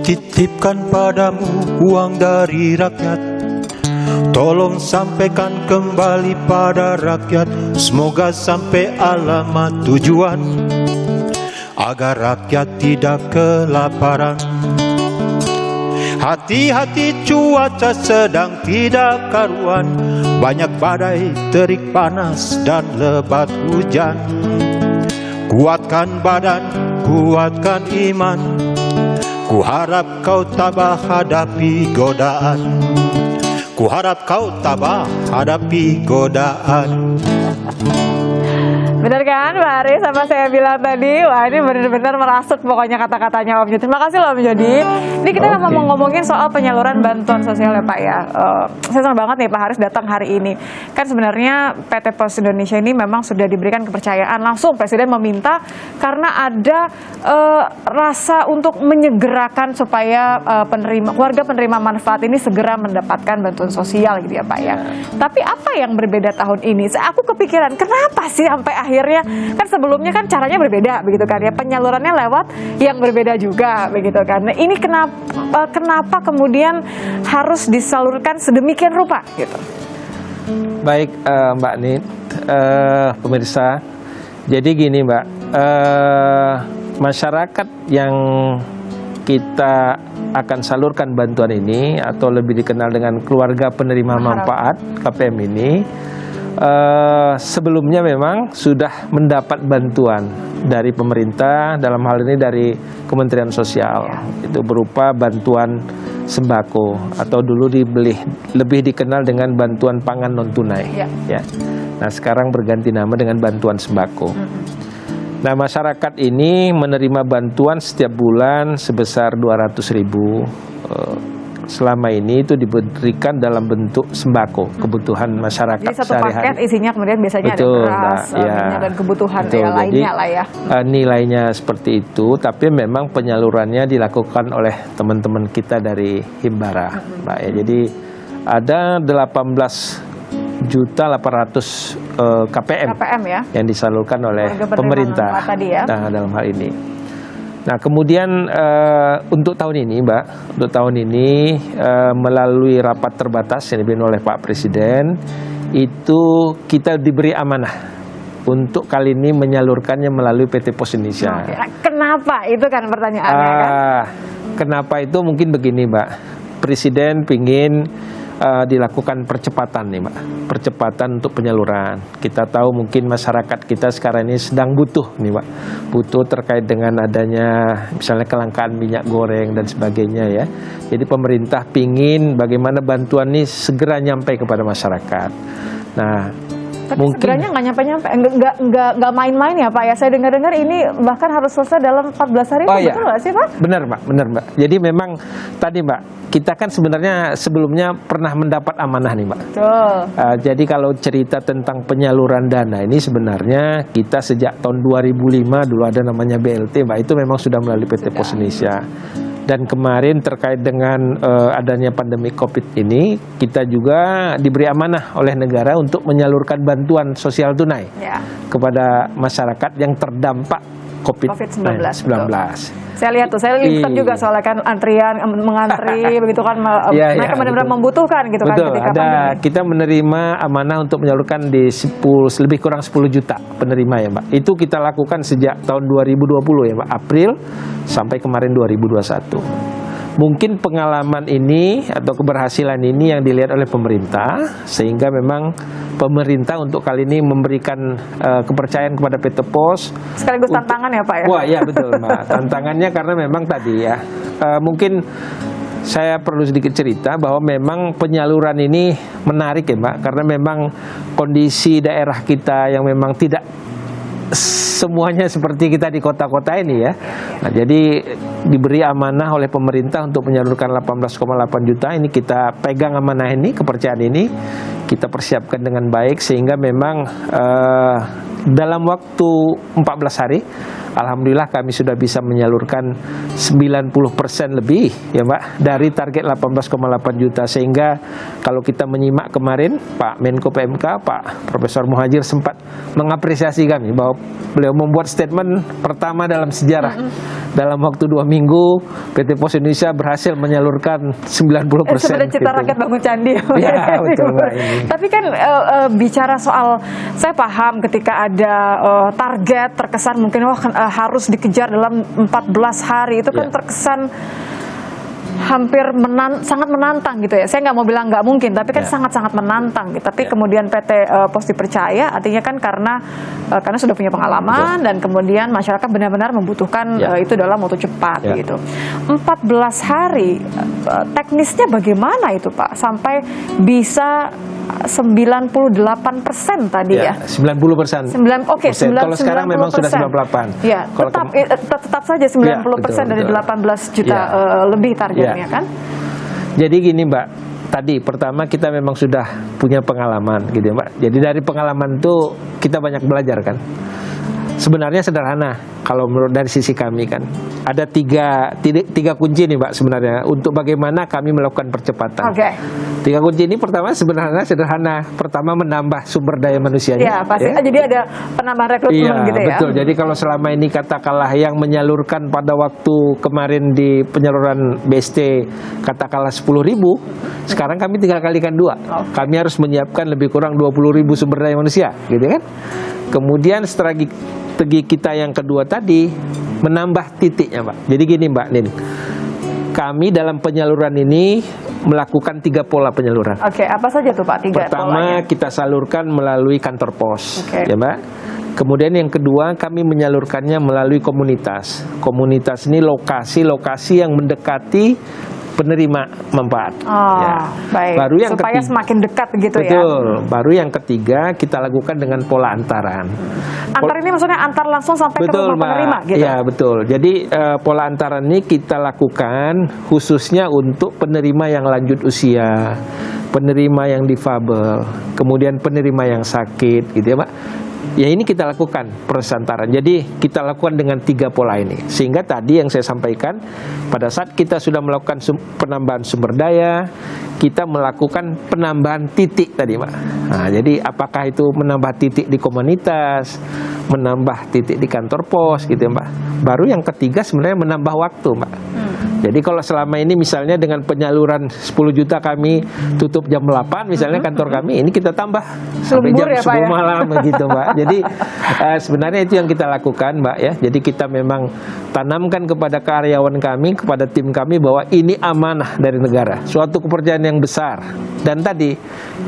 titipkan padamu uang dari rakyat. Tolong sampaikan kembali pada rakyat, semoga sampai alamat tujuan, agar rakyat tidak kelaparan. Hati-hati cuaca sedang tidak karuan, banyak badai, terik panas dan lebat hujan. Kuatkan badan, kuatkan iman, ku harap kau tabah hadapi godaan. Ku harap kau tabah hadapi godaan. Benar kan Pak Aris, sama saya bilang tadi? Wah, ini benar-benar merasuk pokoknya kata-katanya Om Jody. Terima kasih loh Om Jody. Ini kita mau ngomongin soal penyaluran bantuan sosial ya Pak ya. Saya senang banget nih Pak Haris datang hari ini. Kan sebenarnya PT Pos Indonesia ini memang sudah diberikan kepercayaan langsung. Presiden meminta karena ada rasa untuk menyegerakan supaya keluarga penerima manfaat ini segera mendapatkan bantuan sosial gitu ya Pak ya. Tapi apa yang berbeda tahun ini? Aku kepikiran, kenapa sih sampai akhirnya, kan sebelumnya kan caranya berbeda begitu kan ya, penyalurannya lewat yang berbeda juga begitu kan. Nah, ini kenapa kemudian harus disalurkan sedemikian rupa gitu? Baik Mbak Nit, pemirsa, jadi gini Mbak, masyarakat yang kita akan salurkan bantuan ini atau lebih dikenal dengan keluarga penerima manfaat KPM ini, sebelumnya memang sudah mendapat bantuan dari pemerintah, dalam hal ini dari Kementerian Sosial. Itu berupa bantuan sembako atau dulu lebih dikenal dengan bantuan pangan non tunai. Ya. Nah, sekarang berganti nama dengan bantuan sembako. Nah, masyarakat ini menerima bantuan setiap bulan sebesar 200.000. Selama ini itu diberikan dalam bentuk sembako, kebutuhan masyarakat sehari-hari. Jadi satu paket isinya kemudian biasanya betul, ada beras, minyak dan kebutuhan lainnya lah ya. Nilainya seperti itu, tapi memang penyalurannya dilakukan oleh teman-teman kita dari Himbara, Mbak ya. Jadi ada 18.800.000 KPM ya, yang disalurkan oleh pemerintah ya. Nah, dalam hal ini. Nah, kemudian untuk tahun ini, Mbak, melalui rapat terbatas yang dipimpin oleh Pak Presiden, itu kita diberi amanah untuk kali ini menyalurkannya melalui PT Pos Indonesia. Kenapa? Itu kan pertanyaannya kan? Kenapa itu mungkin begini, Mbak. Presiden pingin dilakukan percepatan nih Mbak, percepatan untuk penyaluran. Kita tahu mungkin masyarakat kita sekarang ini sedang butuh nih Mbak, butuh terkait dengan adanya misalnya kelangkaan minyak goreng dan sebagainya ya. Jadi pemerintah pingin bagaimana bantuan ini segera nyampe kepada masyarakat. Nah, tapi sebenarnya nggak nyampe-nyampe, nggak main-main ya Pak ya. Saya dengar-dengar ini bahkan harus selesai dalam 14 hari. Betul nggak sih Pak? Benar Mbak. Jadi memang tadi Mbak, kita kan sebenarnya sebelumnya pernah mendapat amanah nih Mbak. Betul. Jadi kalau cerita tentang penyaluran dana ini sebenarnya kita sejak tahun 2005 dulu ada namanya BLT Mbak, itu memang sudah melalui PT Pos Indonesia. Dan kemarin terkait dengan adanya pandemi COVID ini, kita juga diberi amanah oleh negara untuk menyalurkan bantuan sosial tunai kepada masyarakat yang terdampak COVID-19. Saya lihat tuh, saya lihat juga soalnya kan antrian, mengantri begitu kan, mereka benar-benar membutuhkan gitu kan ketika pandemi. Kita menerima amanah untuk menyalurkan di lebih kurang 10 juta penerima ya Mbak. Itu kita lakukan sejak tahun 2020 ya Mbak, April sampai kemarin 2021. Mungkin pengalaman ini atau keberhasilan ini yang dilihat oleh pemerintah, sehingga memang pemerintah untuk kali ini memberikan kepercayaan kepada PT Pos. Sekaligus tantangan ya Pak ya? Wah ya betul Mbak, tantangannya karena memang tadi ya, mungkin saya perlu sedikit cerita bahwa memang penyaluran ini menarik ya Mbak, karena memang kondisi daerah kita yang memang tidak semuanya seperti kita di kota-kota ini ya. Nah, jadi diberi amanah oleh pemerintah untuk menyalurkan 18,8 juta. Ini kita pegang amanah ini, kepercayaan ini kita persiapkan dengan baik sehingga memang dalam waktu 14 hari alhamdulillah kami sudah bisa menyalurkan 90% lebih ya Mbak dari target 18,8 juta, sehingga kalau kita menyimak kemarin Pak Menko PMK Pak Profesor Muhadjir sempat mengapresiasi kami bahwa beliau membuat statement pertama dalam sejarah dalam waktu 2 minggu PT Pos Indonesia berhasil menyalurkan 90%. Sebenarnya cita rakyat bangun candi. Ya, betul Mbak ini. Tapi kan bicara soal, saya paham ketika ada target terkesan mungkin harus dikejar dalam 14 hari itu kan terkesan hampir sangat menantang gitu ya. Saya nggak mau bilang nggak mungkin, tapi kan sangat-sangat menantang gitu. Tapi kemudian PT Pos dipercaya, artinya kan karena sudah punya pengalaman dan kemudian masyarakat benar-benar membutuhkan itu dalam waktu cepat gitu. 14 hari, teknisnya bagaimana itu Pak? Sampai bisa 98% tadi ya? 90%. Oke, Kalau sekarang memang sudah 98. Ya, tetap saja 90% dari 18 juta lebih targetnya kan? Jadi gini Mbak, tadi pertama kita memang sudah punya pengalaman gitu ya Mbak. Jadi dari pengalaman itu kita banyak belajar kan. Sebenarnya sederhana kalau menurut dari sisi kami kan. Ada tiga kunci nih Mbak sebenarnya untuk bagaimana kami melakukan percepatan. Oke. 3 kunci ini pertama sebenarnya sederhana. Pertama menambah sumber daya manusianya. Ya pasti. Jadi ada penambahan rekrutmen gitu ya. Betul. Jadi kalau selama ini katakanlah yang menyalurkan pada waktu kemarin di penyaluran BST katakanlah 10.000, sekarang kami tinggal kalikan 2. Kami harus menyiapkan lebih kurang 20.000 sumber daya manusia, gitu kan? Kemudian strategi kita yang kedua tadi menambah titiknya, Mbak. Jadi gini, Mbak Nin, kami dalam penyaluran ini melakukan 3 pola penyaluran. Oke, apa saja tuh Pak 3 Pertama, polanya? kita salurkan melalui kantor pos, ya Mbak. Kemudian yang kedua, kami menyalurkannya melalui komunitas. Komunitas ini lokasi-lokasi yang mendekati penerima manfaat. Baik. Baru yang supaya semakin dekat gitu ya. Betul. Baru yang ketiga kita lakukan dengan pola antaran. Antar ini maksudnya antar langsung sampai ke rumah penerima gitu. Iya, betul. Jadi pola antaran ini kita lakukan khususnya untuk penerima yang lanjut usia, penerima yang difabel, kemudian penerima yang sakit gitu ya, Pak. Ya ini kita lakukan proses antaran. Jadi kita lakukan dengan 3 pola ini. Sehingga tadi yang saya sampaikan, pada saat kita sudah melakukan penambahan sumber daya, kita melakukan penambahan titik tadi, Pak. Nah, jadi apakah itu menambah titik di komunitas, menambah titik di kantor pos gitu ya, Mbak. Baru yang ketiga sebenarnya menambah waktu, Mbak. Jadi kalau selama ini misalnya dengan penyaluran 10 juta kami tutup jam 8 misalnya kantor kami, ini kita tambah sampai jam 10 malam gitu, Mbak. Jadi sebenarnya itu yang kita lakukan, Mbak ya. Jadi kita memang tanamkan kepada karyawan kami, kepada tim kami bahwa ini amanah dari negara, suatu kepercayaan yang besar. Dan tadi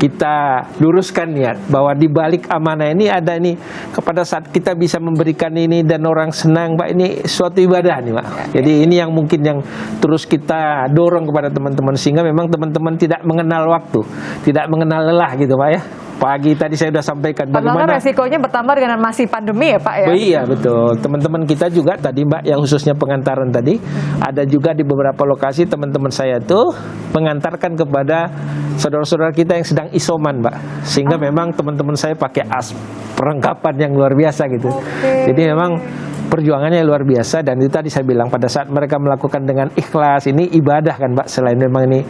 kita luruskan niat bahwa di balik amanah ini ada ini, kepada saat kita bisa memberikan ini dan orang senang, Mbak, ini suatu ibadah nih, Mbak. Jadi ini yang mungkin yang terus kita dorong kepada teman-teman sehingga memang teman-teman tidak mengenal waktu, tidak mengenal lelah gitu, Pak ya. Pagi tadi saya sudah sampaikan bagaimana resikonya bertambah dengan masih pandemi ya, Pak ya. Iya, betul. Teman-teman kita juga tadi, Mbak, yang khususnya pengantaran tadi, ada juga di beberapa lokasi teman-teman saya tuh mengantarkan kepada saudara-saudara kita yang sedang isoman, Mbak. Sehingga memang teman-teman saya pakai perlengkapan yang luar biasa gitu. Jadi memang perjuangannya luar biasa dan itu tadi saya bilang pada saat mereka melakukan dengan ikhlas, ini ibadah kan, Mbak, selain memang ini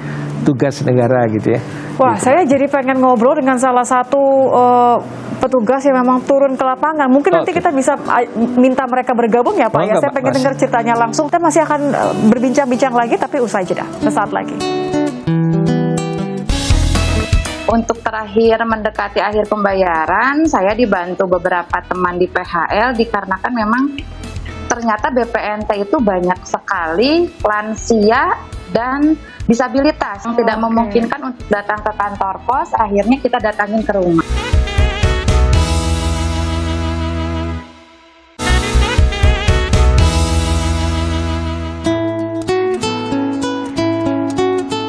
tugas negara gitu ya. Wah, gitu. Saya jadi pengen ngobrol dengan salah satu petugas yang memang turun ke lapangan. Mungkin nanti kita bisa minta mereka bergabung ya, Pak ya. Saya pengen dengar ceritanya langsung. Kita masih akan berbincang-bincang lagi tapi usai jeda. Sesaat lagi. Untuk terakhir mendekati akhir pembayaran, saya dibantu beberapa teman di PHL dikarenakan memang ternyata BPNT itu banyak sekali lansia dan disabilitas yang tidak memungkinkan untuk datang ke kantor pos, akhirnya kita datangin ke rumah.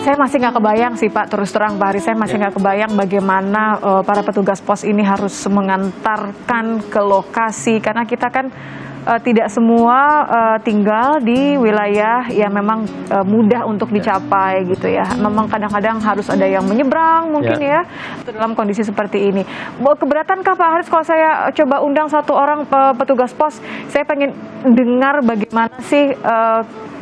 Saya masih nggak kebayang sih, Pak, terus terang Pak Hari, saya masih nggak kebayang bagaimana para petugas pos ini harus mengantarkan ke lokasi, karena kita kan tidak semua tinggal di wilayah yang memang mudah untuk dicapai gitu ya. Memang kadang-kadang harus ada yang menyeberang mungkin ya dalam kondisi seperti ini. Keberatankah Pak Haris kalau saya coba undang satu orang petugas pos? Saya pengen dengar bagaimana sih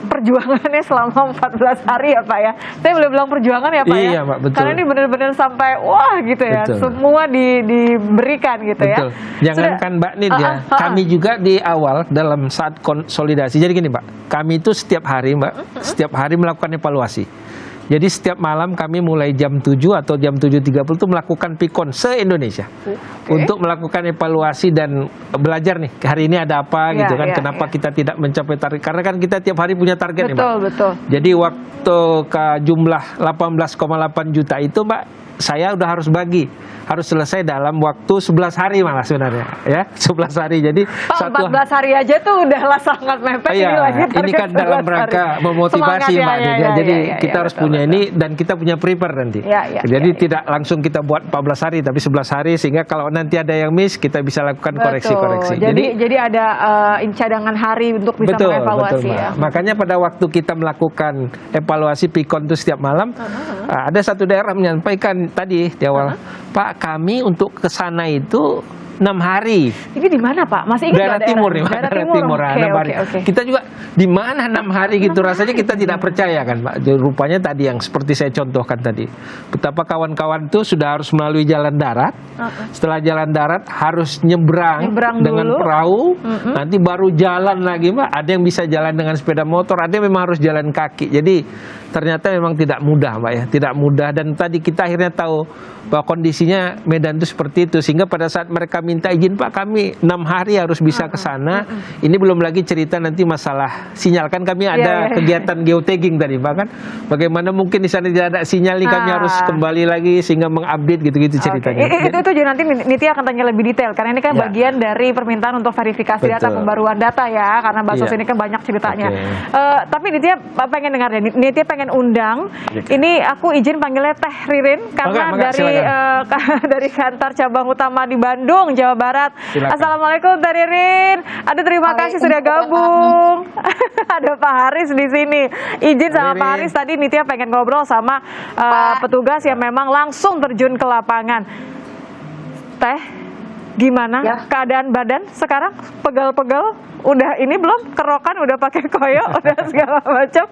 perjuangannya selama 14 hari ya, Pak ya. Saya boleh bilang perjuangan ya, Pak ya. Mbak, betul. Karena ini benar-benar sampai wah gitu ya. Betul. Semua diberikan gitu betul. ya. Jangankan Mbak Nid ya, kami juga di awal awal dalam saat konsolidasi. Jadi gini Mbak, kami itu setiap hari Mbak, setiap hari melakukan evaluasi. Jadi setiap malam kami mulai jam 7 atau jam 7.30 itu melakukan pikon se-Indonesia untuk melakukan evaluasi dan belajar nih hari ini ada apa gitu kan, kenapa kita tidak mencapai target, karena kan kita tiap hari punya target nih Mbak. Betul. Jadi waktu ke jumlah 18,8 juta itu Mbak, saya udah harus bagi, harus selesai dalam waktu 11 hari malah sebenarnya ya, 11 hari. Jadi Pak, 14 hari aja tuh udahlah sangat mepet. Ini kan dalam rangka memotivasi Mbak. Jadi kita harus punya ini dan kita punya prepare nanti. Jadi tidak langsung kita buat 14 hari tapi 11 hari, sehingga kalau nanti ada yang miss kita bisa lakukan koreksi-koreksi. Jadi ada cadangan hari untuk bisa mengevaluasi ya. Makanya pada waktu kita melakukan evaluasi pikon itu setiap malam, ada satu daerah menyampaikan tadi di awal, Pak, kami untuk ke sana itu 6 hari. Ini di mana Pak? Masih ingat daerah timur nih, daerah timur. Kita juga di mana 6 hari gitu, rasanya kita tidak percaya kan Pak. Jadi, rupanya tadi yang seperti saya contohkan tadi, betapa kawan-kawan itu sudah harus melalui jalan darat. Setelah jalan darat harus nyebrang dengan dulu. perahu, nanti baru jalan lagi Mbak. Ada yang bisa jalan dengan sepeda motor, ada yang memang harus jalan kaki. Jadi ternyata memang tidak mudah Mbak ya, tidak mudah. Dan tadi kita akhirnya tahu bahwa kondisinya Medan itu seperti itu, sehingga pada saat mereka minta izin, Pak, kami 6 hari harus bisa ke sana. Ini belum lagi cerita nanti masalah sinyal, kan kami ada kegiatan geotagging tadi Pak kan, bagaimana mungkin di sana tidak ada sinyal nih, kami harus kembali lagi sehingga mengupdate gitu-gitu ceritanya. Itu juga nanti Nitya akan tanya lebih detail, karena ini kan bagian dari permintaan untuk verifikasi data, pembaruan data ya, karena Bansos ini kan banyak ceritanya. Tapi Nitya pengen dengar deh, Nitya pengen undang, ini aku izin panggilnya Teh Ririn karena dari kantor cabang utama di Bandung, Jawa Barat. Assalamualaikum Teh Ririn. Aduh, terima kasih sudah gabung. Ada Pak Haris di sini. Izin sama Pak Haris, tadi Nitya pengen ngobrol sama petugas yang memang langsung terjun ke lapangan. Teh, gimana keadaan badan sekarang? Pegal-pegal? Udah ini belum? Kerokan udah pakai koyo, udah segala macam.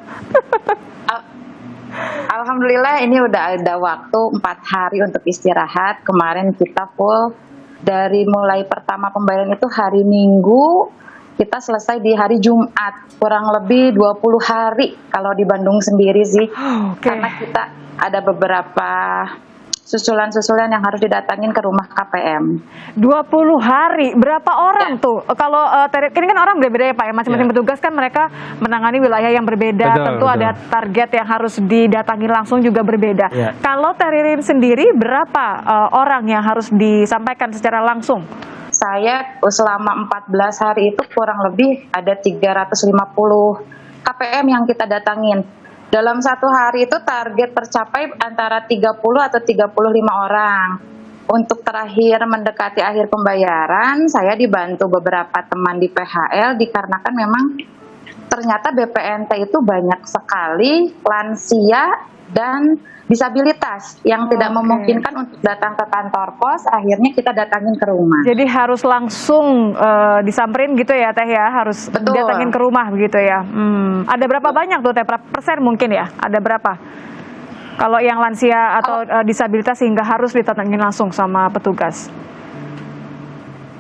Alhamdulillah ini udah ada waktu 4 hari untuk istirahat. Kemarin kita full dari mulai pertama pembayaran itu hari Minggu, kita selesai di hari Jumat, kurang lebih 20 hari kalau di Bandung sendiri sih. Karena kita ada beberapa susulan-susulan yang harus didatangin ke rumah KPM. 20 hari, berapa orang tuh? Kalau ini kan orang beda-beda ya Pak ya, masing-masing petugas kan mereka menangani wilayah yang berbeda, tentu ada target yang harus didatangi langsung juga berbeda. Kalau Teririn sendiri berapa orang yang harus disampaikan secara langsung? Saya selama 14 hari itu kurang lebih ada 350 KPM yang kita datangin. Dalam satu hari itu target tercapai antara 30 atau 35 orang. Untuk terakhir mendekati akhir pembayaran, saya dibantu beberapa teman di PHL dikarenakan memang ternyata BPNT itu banyak sekali lansia dan disabilitas yang tidak memungkinkan untuk datang ke kantor pos, akhirnya kita datangin ke rumah. Jadi harus langsung disamperin gitu ya Teh ya, harus datangin ke rumah begitu ya. Ada berapa banyak tuh Teh, persen mungkin ya, ada berapa? Kalau yang lansia atau disabilitas sehingga harus didatangin langsung sama petugas.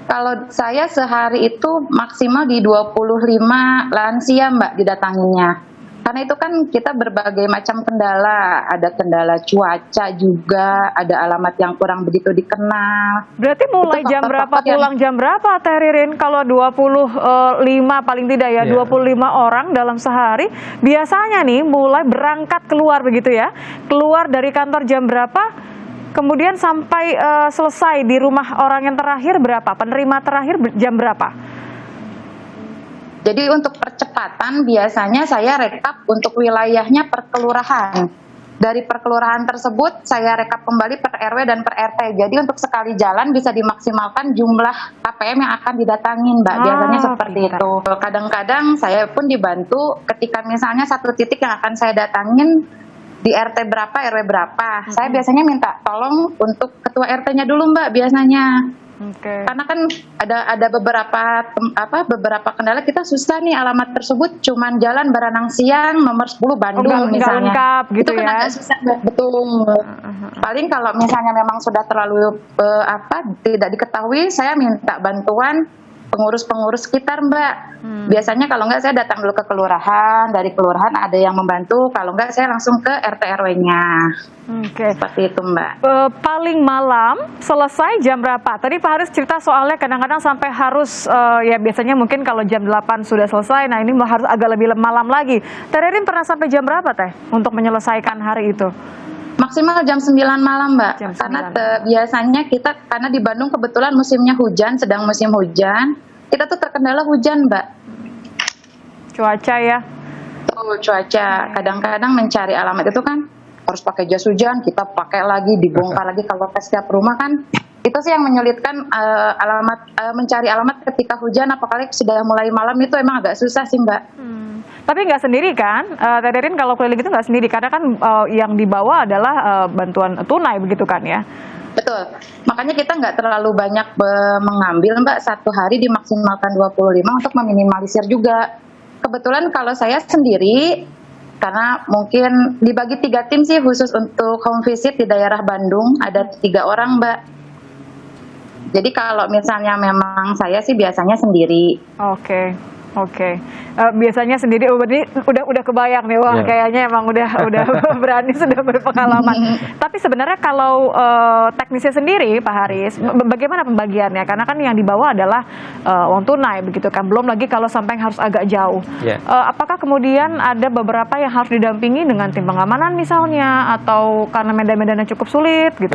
Kalau saya sehari itu maksimal di 25 lansia Mbak didatanginya. Karena itu kan kita berbagai macam kendala, ada kendala cuaca juga, ada alamat yang kurang begitu dikenal. Berarti mulai jam berapa, pulang jam berapa Teh Ririn? Kalau 25 paling tidak ya, 25 orang dalam sehari, biasanya nih mulai berangkat keluar begitu ya, keluar dari kantor jam berapa, kemudian sampai selesai di rumah orang yang terakhir berapa, penerima terakhir jam berapa? Jadi untuk percepatan biasanya saya rekap untuk wilayahnya per kelurahan. Dari per kelurahan tersebut saya rekap kembali per RW dan per RT. Jadi untuk sekali jalan bisa dimaksimalkan jumlah KPM yang akan didatangin Mbak. Biasanya seperti itu. Kadang-kadang saya pun dibantu ketika misalnya satu titik yang akan saya datangin di RT berapa, RW berapa. Saya biasanya minta tolong untuk ketua RT-nya dulu Mbak biasanya. Karena kan ada beberapa kendala, kita susah nih alamat tersebut cuman Jalan Baranang Siang nomor 10 Bandung misalnya. Lengkap gitu itu kan ya. agak susah betul. Paling kalau misalnya memang sudah terlalu tidak diketahui, saya minta bantuan pengurus-pengurus sekitar, Mbak. Biasanya kalau nggak saya datang dulu ke kelurahan, dari kelurahan ada yang membantu, kalau nggak saya langsung ke RT RW-nya. Oke. Seperti itu, Mbak. Paling malam selesai jam berapa? Tadi Pak Haris cerita soalnya kadang-kadang sampai harus ya biasanya mungkin kalau jam 8 sudah selesai, nah ini harus agak lebih malam lagi. Teh Ririn pernah sampai jam berapa Teh untuk menyelesaikan hari itu? Maksimal jam 9 malam, Mbak. Jam Karena 9. Biasanya kita, karena di Bandung kebetulan musimnya hujan, sedang musim hujan, kita tuh terkendala hujan, Mbak. Cuaca ya? Tuh, cuaca. Kadang-kadang mencari alamat itu kan harus pakai jas hujan, kita pakai lagi, dibongkar lagi kalau ke setiap rumah kan. Itu sih yang menyulitkan mencari alamat ketika hujan, apalagi sudah mulai malam itu emang agak susah sih, Mbak. Tapi nggak sendiri kan, Teh Ririn kalau keliling itu nggak sendiri, karena kan yang dibawa adalah bantuan tunai begitu kan ya? Betul, makanya kita nggak terlalu banyak mengambil, Mbak. Satu hari dimaksimalkan 25 untuk meminimalisir juga. Kebetulan kalau saya sendiri, karena mungkin dibagi 3 tim sih khusus untuk home visit di daerah Bandung, ada 3 orang, Mbak. Jadi kalau misalnya memang saya sih biasanya sendiri. Oke. Biasanya sendiri, berarti udah kebayang nih, wah kayaknya emang udah berani, sudah berpengalaman. Tapi sebenarnya kalau teknisnya sendiri Pak Haris, bagaimana pembagiannya? Karena kan yang dibawa adalah uang tunai begitu kan, belum lagi kalau sampai harus agak jauh. Apakah kemudian ada beberapa yang harus didampingi dengan tim pengamanan misalnya, atau karena medan-medannya cukup sulit gitu?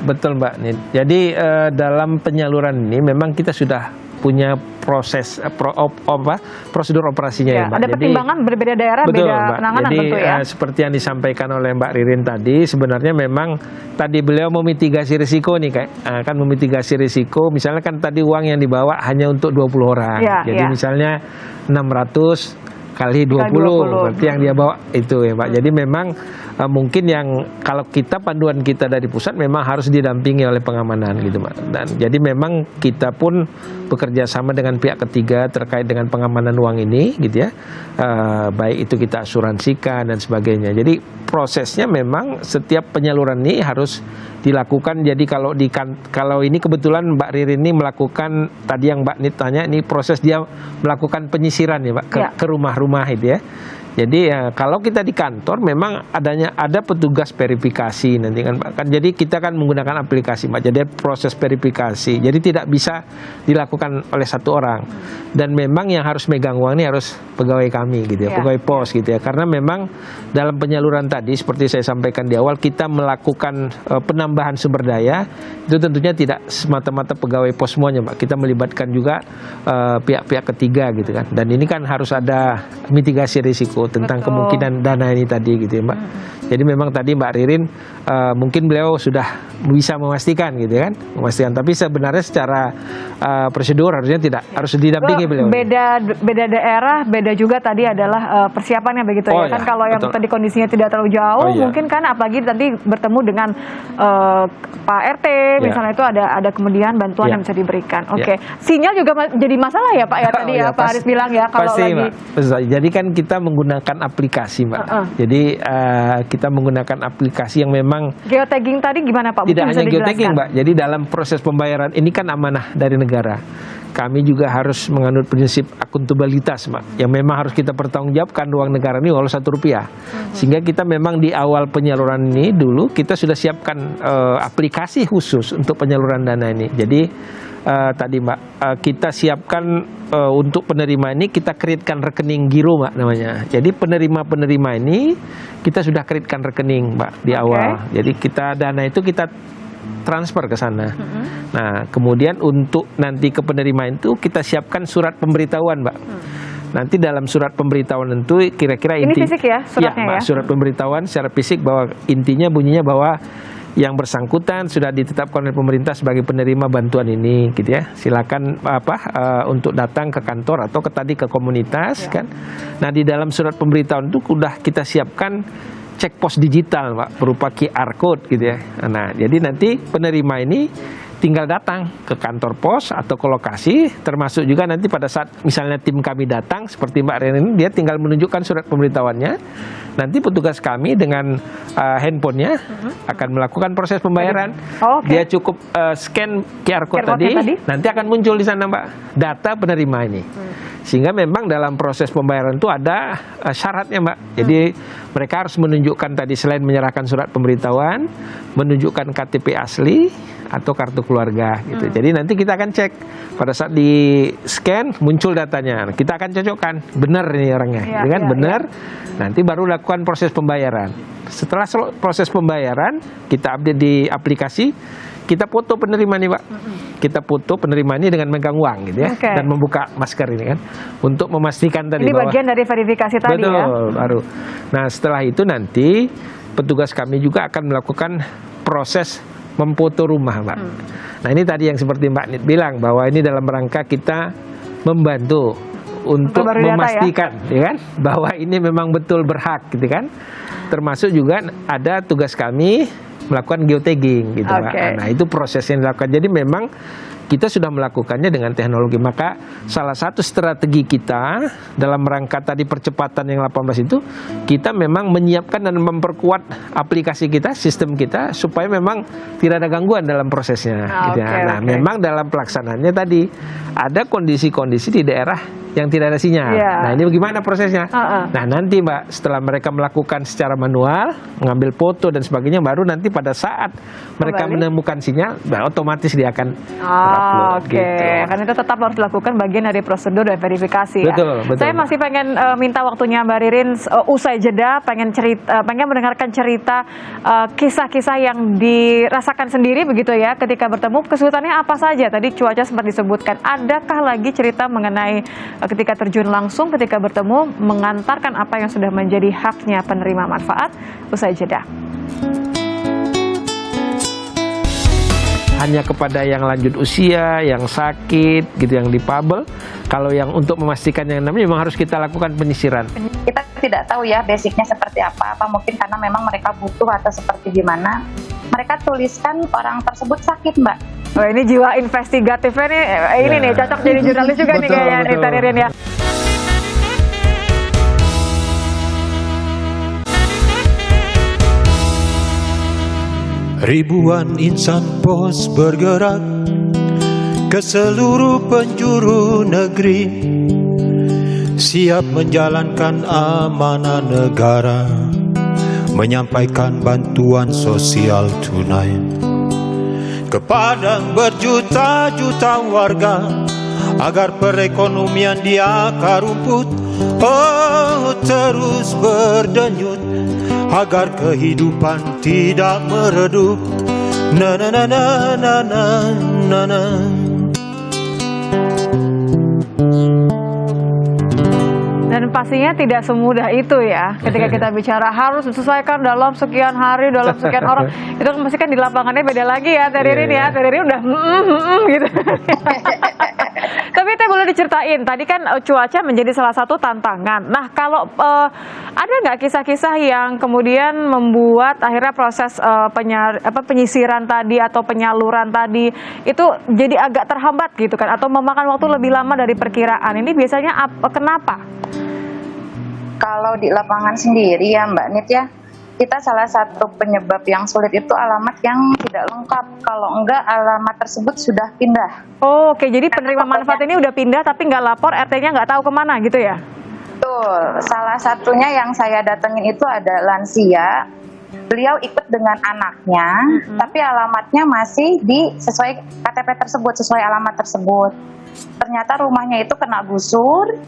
Betul Mbak Nid. Jadi dalam penyaluran ini memang kita sudah punya proses prosedur operasinya ya Mbak. Ada pertimbangan berbeda daerah, betul, beda Mbak. penanganan Jadi, tentu ya. Seperti yang disampaikan oleh Mbak Ririn tadi, sebenarnya memang tadi beliau memitigasi risiko nih kan memitigasi risiko. Misalnya kan tadi uang yang dibawa hanya untuk 20 orang. Jadi misalnya 600 kali 20, berarti yang dia bawa itu ya Pak. Jadi memang mungkin yang kalau kita panduan kita dari pusat memang harus didampingi oleh pengamanan gitu Pak. Dan jadi memang kita pun bekerja sama dengan pihak ketiga terkait dengan pengamanan uang ini gitu ya. Baik itu kita asuransikan dan sebagainya. Jadi prosesnya memang setiap penyaluran ini harus dilakukan. Jadi kalau ini kebetulan Mbak Ririn ini melakukan tadi yang Mbak Nid tanya, ini proses dia melakukan penyisiran ya Pak ke rumah-rumah itu ya. Jadi kalau kita di kantor memang ada petugas verifikasi nanti kan Pak. Jadi kita kan menggunakan aplikasi Pak. Jadi proses verifikasi. Jadi tidak bisa dilakukan oleh satu orang. Dan memang yang harus megang uang ini harus pegawai kami gitu ya, pegawai pos gitu ya. Karena memang dalam penyaluran tadi seperti saya sampaikan di awal, kita melakukan penambahan sumber daya itu tentunya tidak semata-mata pegawai pos semuanya Pak. Kita melibatkan juga pihak-pihak ketiga gitu kan. Dan ini kan harus ada mitigasi risiko tentang kemungkinan dana ini tadi gitu ya Mbak. Jadi memang tadi Mbak Ririn mungkin beliau sudah bisa memastikan gitu kan, tapi sebenarnya secara prosedur harusnya tidak, harus didampingi beliau. Beda daerah, beda juga tadi adalah persiapannya begitu ya kan. Kalau yang tadi kondisinya tidak terlalu jauh, mungkin kan apalagi nanti bertemu dengan Pak RT misalnya, itu ada kemudian bantuan yang bisa diberikan. Sinyal juga jadi masalah ya Pak ya tadi ya Pak Haris bilang ya kalau pasti, lagi. Jadi kan kita menggunakan aplikasi Mbak. Jadi kita menggunakan aplikasi yang memang geotagging tadi gimana Pak? Tidak hanya geotagging Mbak. Jadi dalam proses pembayaran ini kan amanah dari negara. Kami juga harus menganut prinsip akuntabilitas Mbak, yang memang harus kita pertanggungjawabkan uang negara ini walau Rp1. Sehingga kita memang di awal penyaluran ini dulu kita sudah siapkan aplikasi khusus untuk penyaluran dana ini. Jadi tadi Mbak, kita siapkan untuk penerima ini kita createkan rekening giro Mbak namanya. Jadi penerima-penerima ini kita sudah createkan rekening Mbak di awal. Jadi dana itu kita transfer ke sana. Nah, kemudian untuk nanti ke penerima itu kita siapkan surat pemberitahuan Mbak. Nanti dalam surat pemberitahuan itu kira-kira ini fisik ya suratnya Mbak, surat pemberitahuan secara fisik bahwa intinya bunyinya bahwa yang bersangkutan sudah ditetapkan oleh pemerintah sebagai penerima bantuan ini gitu ya. Silakan untuk datang ke kantor atau ke komunitas kan. Nah, di dalam surat pemberitahuan itu sudah kita siapkan cek pos digital Pak berupa QR code gitu ya. Nah, jadi nanti penerima ini tinggal datang ke kantor pos atau ke lokasi, termasuk juga nanti pada saat misalnya tim kami datang seperti Mbak Ririn, dia tinggal menunjukkan surat pemberitahuannya. nanti petugas kami dengan handphonenya akan melakukan proses pembayaran. Oh, oke. Dia cukup scan QR code QR code-nya tadi, nanti akan muncul di sana Mbak data penerima ini. Sehingga memang dalam proses pembayaran itu ada syaratnya Mbak. Jadi mereka harus menunjukkan tadi selain menyerahkan surat pemberitahuan, menunjukkan KTP asli atau kartu keluarga gitu. Jadi nanti kita akan cek pada saat di scan muncul datanya. Kita akan cocokkan benar ini orangnya, Iya, dengan iya, benar. Nanti baru lakukan proses pembayaran. Setelah proses pembayaran kita update di aplikasi, kita foto penerima nih Pak. Kita foto penerima ini dengan megang uang gitu ya, Oke. dan membuka masker ini kan, untuk memastikan tadi Ini bahwa bagian dari verifikasi tadi betul, ya. baru. Nah setelah itu nanti petugas kami juga akan melakukan proses memfoto rumah Mbak. Nah ini tadi yang seperti Mbak Nit bilang bahwa ini dalam rangka kita membantu untuk Memperbarui data ya. memastikan ya kan bahwa ini memang betul berhak gitu kan. Termasuk juga ada tugas kami melakukan geotagging gitu Mbak. Oke. Nah itu proses yang dilakukan. Jadi memang kita sudah melakukannya dengan teknologi. Maka salah satu strategi kita dalam rangka tadi percepatan yang 18 itu, kita memang menyiapkan dan memperkuat aplikasi kita, sistem kita, supaya memang tidak ada gangguan dalam prosesnya. Gitu ya. Oke, Nah oke. memang dalam pelaksanaannya tadi ada kondisi-kondisi di daerah yang tidak ada sinyal. Iya. Nah ini bagaimana prosesnya? Nah nanti Mbak setelah mereka melakukan secara manual, mengambil foto dan sebagainya, baru nanti pada saat mereka Kembali. menemukan sinyal, nah, otomatis dia akan Oke, gitu. kan itu tetap harus dilakukan bagian dari prosedur dan verifikasi ya. Betul, betul. Saya masih pengen minta waktunya Mbak Ririn usai jeda, pengen mendengarkan cerita kisah-kisah yang dirasakan sendiri begitu ya ketika bertemu. Kesulitannya apa saja? Tadi cuaca sempat disebutkan. Adakah lagi cerita mengenai ketika terjun langsung, ketika bertemu, mengantarkan apa yang sudah menjadi haknya penerima manfaat? Usai jeda. Hanya kepada yang lanjut usia, yang sakit, gitu, yang difabel. Kalau yang untuk memastikan yang namanya memang harus kita lakukan penyisiran. Kita tidak tahu ya basicnya seperti apa mungkin karena memang mereka butuh atau seperti gimana. Mereka tuliskan orang tersebut sakit Mbak. Wah, ini jiwa investigatifnya nih, ini Ya. nih cocok jadi jurnalis juga nih Betul, kayaknya betul. Rita Ririn ya. Ribuan insan pos bergerak ke seluruh penjuru negeri, siap menjalankan amanah negara, menyampaikan bantuan sosial tunai kepada berjuta-juta warga agar perekonomian di akar rumput terus berdenyut, agar kehidupan tidak meredup. Na na na na na na na na. Dan pastinya tidak semudah itu ya. Ketika kita bicara harus diselesaikan dalam sekian hari, dalam sekian orang, itu kan pasti kan di lapangannya beda lagi ya, Teh Ririn ya. Teh Ririn udah gitu. Tapi Teh boleh diceritain, tadi kan cuaca menjadi salah satu tantangan. Nah kalau ada nggak kisah-kisah yang kemudian membuat akhirnya proses penyisiran tadi atau penyaluran tadi itu jadi agak terhambat gitu kan, atau memakan waktu lebih lama dari perkiraan? Ini biasanya kenapa? Kalau di lapangan sendiri ya Mbak Nit ya, kita salah satu penyebab yang sulit itu alamat yang tidak lengkap. Kalau enggak alamat tersebut sudah pindah. Oh, oke, jadi penerima manfaat ini udah pindah tapi nggak lapor, RT-nya nggak tahu kemana gitu ya? Betul, salah satunya yang saya datengin itu ada lansia. Beliau ikut dengan anaknya, tapi alamatnya masih di sesuai KTP tersebut, sesuai alamat tersebut. Ternyata rumahnya itu kena gusur,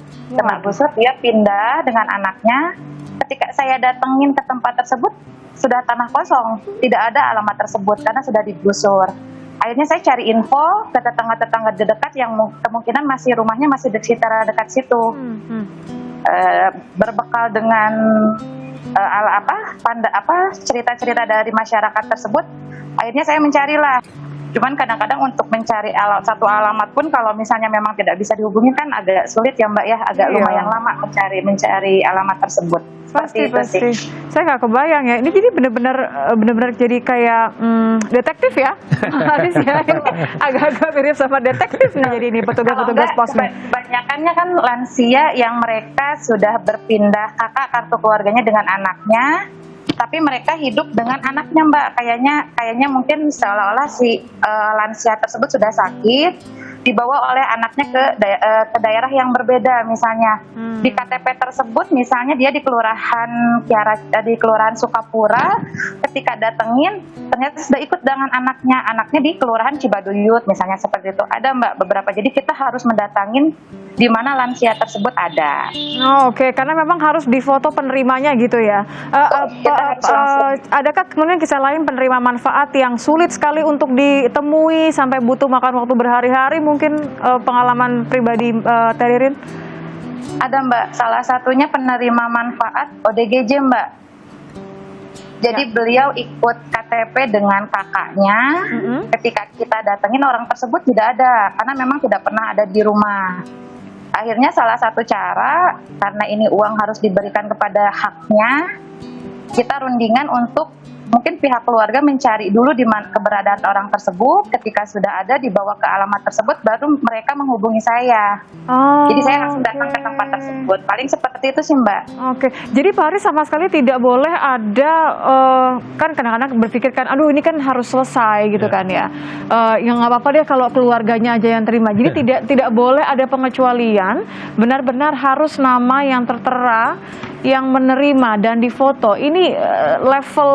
dia pindah dengan anaknya. Ketika saya datengin ke tempat tersebut, sudah tanah kosong, tidak ada alamat tersebut karena sudah digusur. Akhirnya saya cari info ke tetangga-tetangga dekat yang kemungkinan rumahnya masih di sekitar dekat situ. Berbekal dengan cerita-cerita dari masyarakat tersebut, akhirnya saya mencarilah. Cuman kadang-kadang untuk mencari satu alamat pun kalau misalnya memang tidak bisa dihubungi kan agak sulit ya Mbak ya, agak lumayan lama mencari alamat tersebut. Seperti pasti. itu sih. Saya nggak kebayang ya. Ini jadi benar-benar jadi kayak detektif ya. Haris ya. Agak-agak mirip sama detektif nih jadi ini petugas-petugas posmed. Kebanyakannya kan lansia yang mereka sudah berpindah kakak kartu keluarganya dengan anaknya, tapi mereka hidup dengan anaknya, Mbak. Kayaknya mungkin seolah-olah si lansia tersebut sudah sakit, dibawa oleh anaknya ke daerah yang berbeda, misalnya di KTP tersebut, misalnya dia di kelurahan Sukapura, ketika datengin ternyata sudah ikut dengan anaknya di kelurahan Cibaduyut, misalnya seperti itu. Ada, Mbak, beberapa. Jadi kita harus mendatangin di mana lansia tersebut ada. Oh, oke. Karena memang harus difoto penerimanya gitu ya. Adakah kemudian kisah lain penerima manfaat yang sulit sekali untuk ditemui sampai butuh makan waktu berhari-hari, mungkin pengalaman pribadi Teririn? Ada, Mbak. Salah satunya penerima manfaat ODGJ, Mbak. Jadi beliau ikut KTP dengan kakaknya. Ketika kita datengin, orang tersebut tidak ada karena memang tidak pernah ada di rumah. Akhirnya salah satu cara, karena ini uang harus diberikan kepada haknya, kita rundingan untuk mungkin pihak keluarga mencari dulu di mana keberadaan orang tersebut. Ketika sudah ada, dibawa ke alamat tersebut, baru mereka menghubungi saya. Jadi saya langsung datang ke tempat tersebut. Paling seperti itu sih, Mbak. Oke, jadi Pak Haris sama sekali tidak boleh ada, kan kadang-kadang berpikirkan, aduh ini kan harus selesai gitu kan ya. Yang nggak apa-apa deh kalau keluarganya aja yang terima. Jadi tidak boleh ada pengecualian, benar-benar harus nama yang tertera, yang menerima dan difoto. Ini level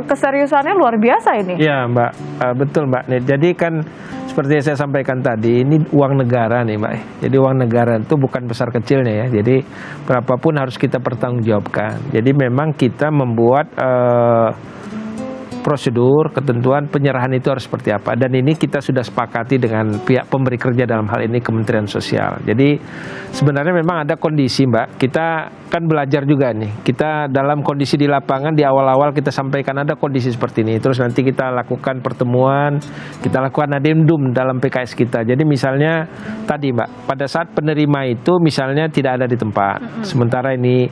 keseriusannya luar biasa ini. Ya, Mbak, betul, Mbak. Jadi kan seperti yang saya sampaikan tadi, ini uang negara nih, Mbak. Jadi uang negara itu bukan besar kecilnya ya. Jadi berapapun harus kita pertanggungjawabkan. Jadi memang kita membuat prosedur, ketentuan penyerahan itu harus seperti apa. Dan ini kita sudah sepakati dengan pihak pemberi kerja, dalam hal ini Kementerian Sosial. Jadi sebenarnya memang ada kondisi, Mbak. Kita kan belajar juga nih. Kita dalam kondisi di lapangan, di awal-awal kita sampaikan ada kondisi seperti ini. Terus nanti kita lakukan pertemuan, kita lakukan adendum dalam PKS kita. Jadi misalnya tadi, Mbak, pada saat penerima itu misalnya tidak ada di tempat. Sementara ini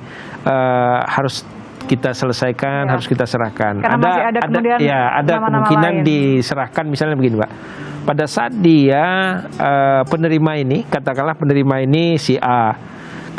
harus kita selesaikan, harus kita serahkan. Karena masih ada kemudian ada kemungkinan lain. diserahkan, misalnya begini, Mbak. Pada saat dia penerima ini, katakanlah penerima ini si A,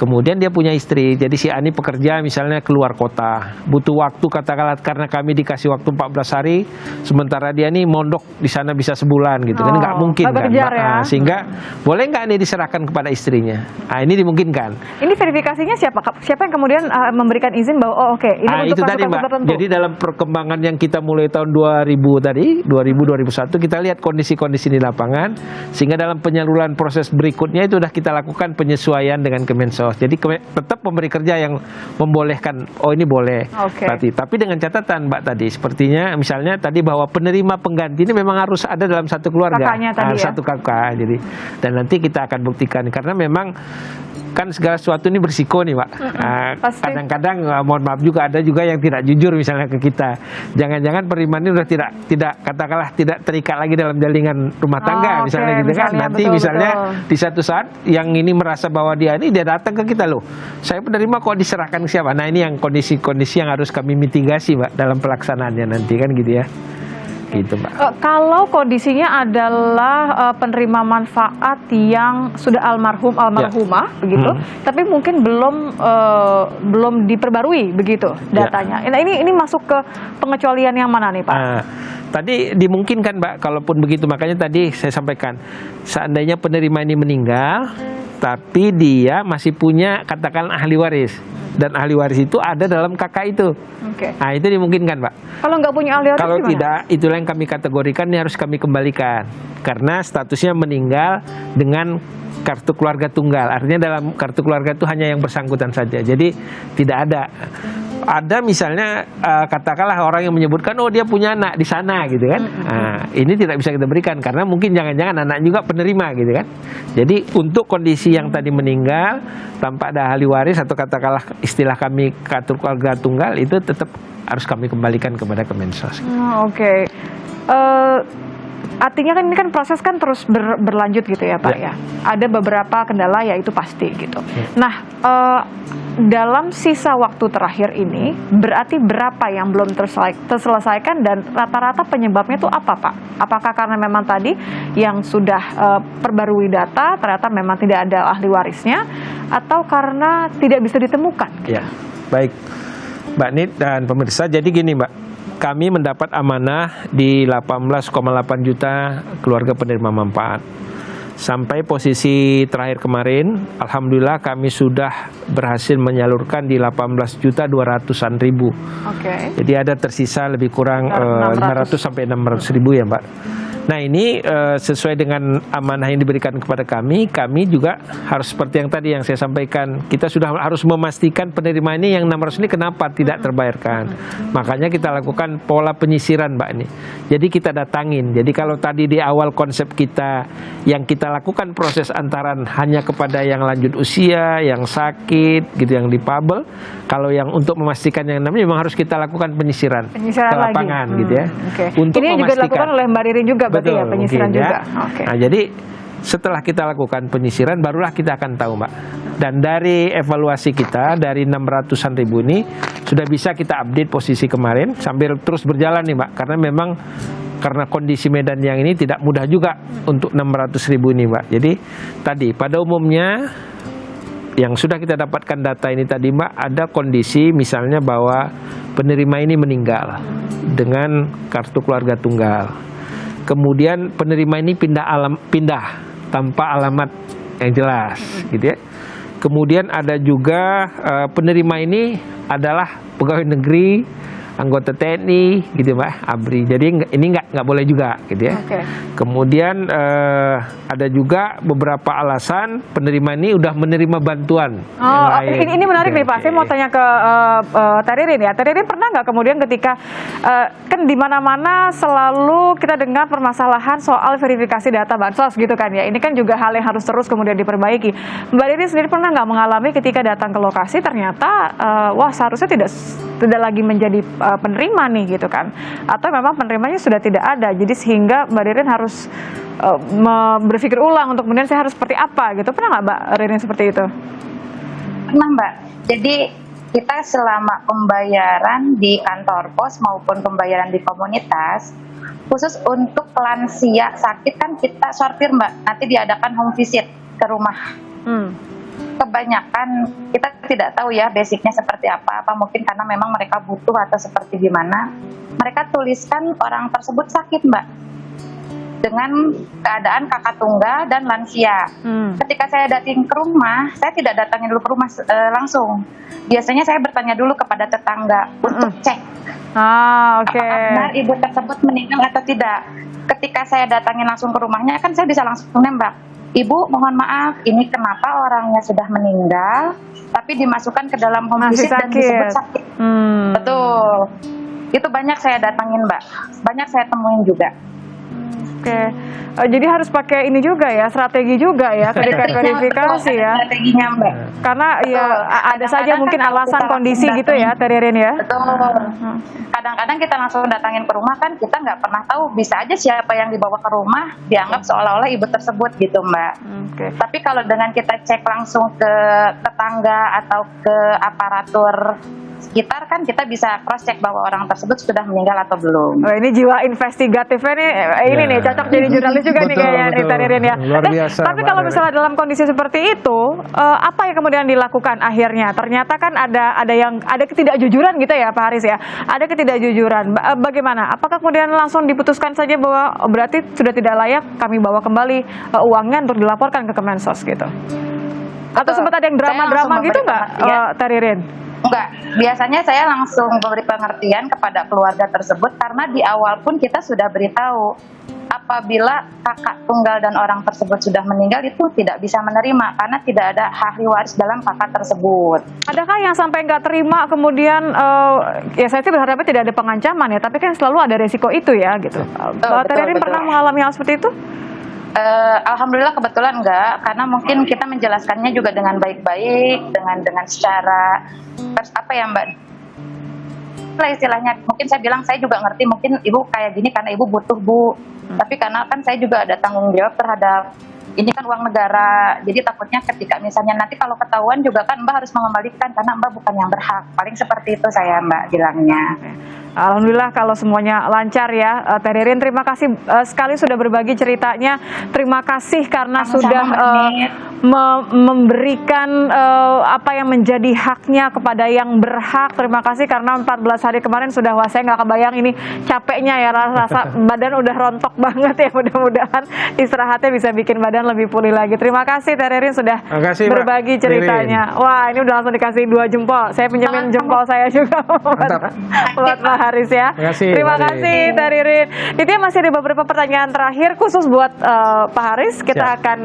kemudian dia punya istri, jadi si A ini pekerja misalnya keluar kota, butuh waktu katakanlah karena kami dikasih waktu 14 hari, sementara dia nih mondok di sana bisa sebulan gitu kan, nggak mungkin kan, ya. Sehingga boleh nggak nih diserahkan kepada istrinya? Nah, ini dimungkinkan. Ini verifikasinya siapa yang kemudian memberikan izin bahwa ini untuk itu tadi, Mbak. tertentu. Jadi dalam perkembangan yang kita mulai tahun 2000 2001 kita lihat kondisi-kondisi di lapangan, sehingga dalam penyaluran proses berikutnya itu sudah kita lakukan penyesuaian dengan Kemensos. Jadi tetap pemberi kerja yang membolehkan, ini boleh. Tapi dengan catatan, Mbak, tadi sepertinya misalnya tadi bahwa penerima pengganti ini memang harus ada dalam satu keluarga, kakaknya tadi ya? Satu kakak. Jadi dan nanti kita akan buktikan karena memang kan segala sesuatu ini bersiko nih, Pak. Kadang-kadang mohon maaf juga ada juga yang tidak jujur misalnya ke kita. Jangan-jangan penerimaan ini udah tidak katakanlah tidak terikat lagi dalam jaringan rumah tangga misalnya gitu kan. Nanti misalnya di satu saat yang ini merasa bahwa dia datang ke kita, loh, saya penerima kok diserahkan ke siapa. Nah, ini yang kondisi-kondisi yang harus kami mitigasi, Mbak, dalam pelaksanaannya nanti kan gitu ya. Gitu, Mbak. Kalau kondisinya adalah penerima manfaat yang sudah almarhumah begitu, tapi mungkin belum diperbarui begitu datanya. Nah, ini masuk ke pengecualian yang mana nih, Pak? Tadi dimungkinkan, Mbak, kalaupun begitu, makanya tadi saya sampaikan seandainya penerima ini meninggal tapi dia masih punya katakan ahli waris, dan ahli waris itu ada dalam kakak itu. Nah, itu dimungkinkan, Pak. Kalau nggak punya ahli waris kalau gimana? Tidak, itulah yang kami kategorikan ini harus kami kembalikan karena statusnya meninggal dengan kartu keluarga tunggal. Artinya dalam kartu keluarga itu hanya yang bersangkutan saja. Jadi tidak ada misalnya katakanlah orang yang menyebutkan dia punya anak di sana gitu kan. Nah, ini tidak bisa kita berikan karena mungkin jangan-jangan anak juga penerima gitu kan. Jadi untuk kondisi yang tadi meninggal tanpa ada ahli waris atau katakanlah istilah kami kartu keluarga tunggal itu tetap harus kami kembalikan kepada Kemensos. artinya kan ini kan proses kan terus berlanjut gitu ya Pak ya. Ada beberapa kendala ya itu pasti gitu. Nah, dalam sisa waktu terakhir ini berarti berapa yang belum terselesaikan dan rata-rata penyebabnya itu apa Pak? Apakah karena memang tadi yang sudah perbarui data ternyata memang tidak ada ahli warisnya atau karena tidak bisa ditemukan? Ya, baik Mbak Nit dan pemirsa. Jadi gini Mbak, kami mendapat amanah di 18,8 juta keluarga penerima manfaat. Sampai posisi terakhir kemarin, alhamdulillah kami sudah berhasil menyalurkan di 18.200.000. Oke. Jadi ada tersisa lebih kurang 500 sampai 600.000 ya Mbak. Nah ini sesuai dengan amanah yang diberikan kepada kami juga harus seperti yang tadi yang saya sampaikan, kita sudah harus memastikan penerima ini yang 600 ini kenapa tidak terbayarkan. Makanya kita lakukan pola penyisiran Mbak ini. Jadi kita datangin. Jadi kalau tadi di awal konsep kita yang kita lakukan proses antaran hanya kepada yang lanjut usia, yang sakit, gitu, yang difabel. Kalau yang untuk memastikan yang namanya memang harus kita lakukan penyisiran ke lapangan lagi. Gitu ya. Okay. Untuk ini juga dilakukan oleh Mbak Ririn juga berarti ya penyisiran mungkin, juga. Ya. Okay. Nah jadi setelah kita lakukan penyisiran barulah kita akan tahu Mbak. Dan dari evaluasi kita dari 600-an ribu ini sudah bisa kita update posisi kemarin sambil terus berjalan nih Mbak. Karena memang karena kondisi Medan yang ini tidak mudah juga untuk 600.000 ini Mbak. Jadi tadi pada umumnya yang sudah kita dapatkan data ini tadi Mbak, ada kondisi misalnya bahwa penerima ini meninggal dengan kartu keluarga tunggal. Kemudian penerima ini pindah tanpa alamat yang jelas gitu ya. Kemudian ada juga penerima ini adalah pegawai negeri, anggota TNI gitu Mbak, ABRI. Jadi ini nggak boleh juga gitu ya. Okay. Kemudian ada juga beberapa alasan penerima ini udah menerima bantuan. Ini menarik nih Pak. Saya mau tanya ke Teririn ya. Teririn pernah nggak kemudian ketika kan di mana-mana selalu kita dengar permasalahan soal verifikasi data bansos gitu kan ya. Ini kan juga hal yang harus terus kemudian diperbaiki. Mbak Ririn sendiri pernah nggak mengalami ketika datang ke lokasi ternyata wah seharusnya tidak lagi menjadi penerima nih gitu kan, atau memang penerimanya sudah tidak ada, jadi sehingga Mbak Ririn harus berpikir ulang untuk kemudian saya harus seperti apa gitu. Pernah nggak Mbak Ririn seperti itu? Pernah Mbak. Jadi kita selama pembayaran di kantor pos maupun pembayaran di komunitas, khusus untuk lansia sakit kan kita sortir Mbak, nanti diadakan home visit ke rumah. Kebanyakan kita tidak tahu ya basicnya seperti apa mungkin karena memang mereka butuh atau seperti gimana, mereka tuliskan orang tersebut sakit Mbak dengan keadaan kakak tunggal dan lansia. Ketika saya datang ke rumah, saya tidak datangin dulu ke rumah langsung, biasanya saya bertanya dulu kepada tetangga untuk cek apakah benar ibu tersebut meninggal atau tidak. Ketika saya datangin langsung ke rumahnya kan saya bisa langsung nembak, Ibu, mohon maaf, ini kenapa orangnya sudah meninggal, tapi dimasukkan ke dalam home visit dan disebut sakit. Betul. Itu banyak saya datangin, Mbak. Banyak saya temuin juga. Oke. Jadi harus pakai ini juga ya, strategi juga ya ketika verifikasi ya. Strateginya Mbak. Karena ya ada saja mungkin alasan kondisi gitu ya, Teririn ya. Betul. Kadang-kadang kita langsung datangin ke rumah kan kita nggak pernah tahu, bisa aja siapa yang dibawa ke rumah dianggap seolah-olah ibu tersebut gitu Mbak. Tapi kalau dengan kita cek langsung ke tetangga atau ke aparatur sekitar kan kita bisa cross check bahwa orang tersebut sudah meninggal atau belum. Oh, ini jiwa investigatifnya nih, ini nih cocok jadi jurnalis juga nih kayaknya nih Teririn ya. Luar biasa. Tapi kalau misalnya dalam kondisi seperti itu, apa yang kemudian dilakukan akhirnya? Ternyata kan ada ketidakjujuran gitu ya Pak Haris ya. Ada ketidakjujuran. Bagaimana? Apakah kemudian langsung diputuskan saja bahwa berarti sudah tidak layak kami bawa kembali uangnya untuk dilaporkan ke Kemensos gitu? Atau sempat ada yang drama-drama gitu nggak, Teririn? Enggak, biasanya saya langsung memberi pengertian kepada keluarga tersebut karena di awal pun kita sudah beritahu apabila kakak tunggal dan orang tersebut sudah meninggal itu tidak bisa menerima karena tidak ada ahli waris dalam kakak tersebut. Adakah yang sampai nggak terima kemudian ya saya sih berharapnya tidak ada pengancaman ya, tapi kan selalu ada resiko itu ya gitu. Teririn pernah mengalami hal seperti itu? Alhamdulillah kebetulan enggak, karena mungkin kita menjelaskannya juga dengan baik-baik, dengan secara apa ya Mbak, lah istilahnya. Mungkin saya bilang saya juga ngerti, mungkin ibu kayak gini karena ibu butuh bu. Tapi karena kan saya juga ada tanggung jawab terhadap ini kan uang negara, jadi takutnya ketika misalnya nanti kalau ketahuan juga kan Mbak harus mengembalikan karena Mbak bukan yang berhak. Paling seperti itu saya Mbak bilangnya. Alhamdulillah kalau semuanya lancar ya. Teh Ririn, terima kasih sekali sudah berbagi ceritanya. Terima kasih karena Sama-sama, sudah Mbak Nit. memberikan apa yang menjadi haknya kepada yang berhak. Terima kasih karena 14 hari kemarin sudah, wah saya nggak kebayang ini capeknya ya, rasa badan udah rontok banget ya. Mudah-mudahan istirahatnya bisa bikin badan lebih pulih lagi. Terima kasih Teh Ririn sudah Makasih, Mbak berbagi ceritanya. Wah ini udah langsung dikasih 2 jempol. Saya pinjamin jempol saya juga buat Pak Haris ya. Terima kasih Teh Ririn. Itu masih ada beberapa pertanyaan terakhir khusus buat Pak Haris. Kita akan